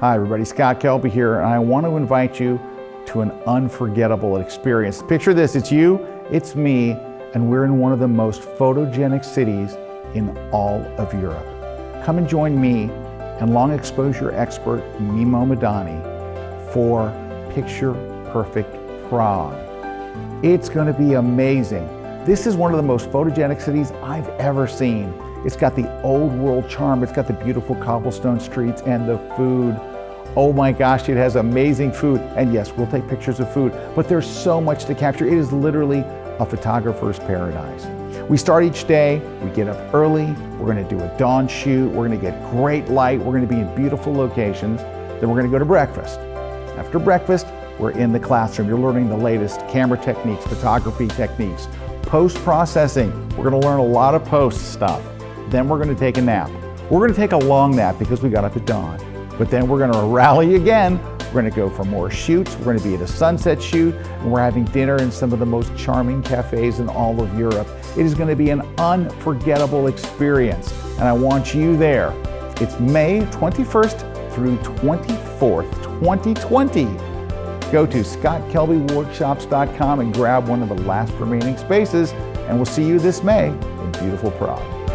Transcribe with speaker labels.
Speaker 1: Hi everybody, Scott Kelby here, and I want to invite you to an unforgettable experience. Picture this, it's you, it's me, and we're in one of the most photogenic cities in all of Europe. Come and join me and long exposure expert Mimo Meidany for Picture Perfect Prague. It's going to be amazing. This is one of the most photogenic cities I've ever seen. It's got the old world charm, it's got the beautiful cobblestone streets and the food. Oh my gosh, it has amazing food. And yes, we'll take pictures of food, but there's so much to capture. It is literally a photographer's paradise. We start each day, we get up early, we're gonna do a dawn shoot, we're gonna get great light, we're gonna be in beautiful locations, then we're gonna go to breakfast. After breakfast, we're in the classroom. You're learning the latest camera techniques, photography techniques, post-processing. We're gonna learn a lot of post stuff. Then we're gonna take a nap. We're gonna take a long nap because we got up at dawn. But then we're gonna rally again. We're gonna go for more shoots. We're gonna be at a sunset shoot, and we're having dinner in some of the most charming cafes in all of Europe. It is gonna be an unforgettable experience, and I want you there. It's May 21st through 24th, 2020. Go to scottkelbyworkshops.com and grab one of the last remaining spaces, and we'll see you this May in beautiful Prague.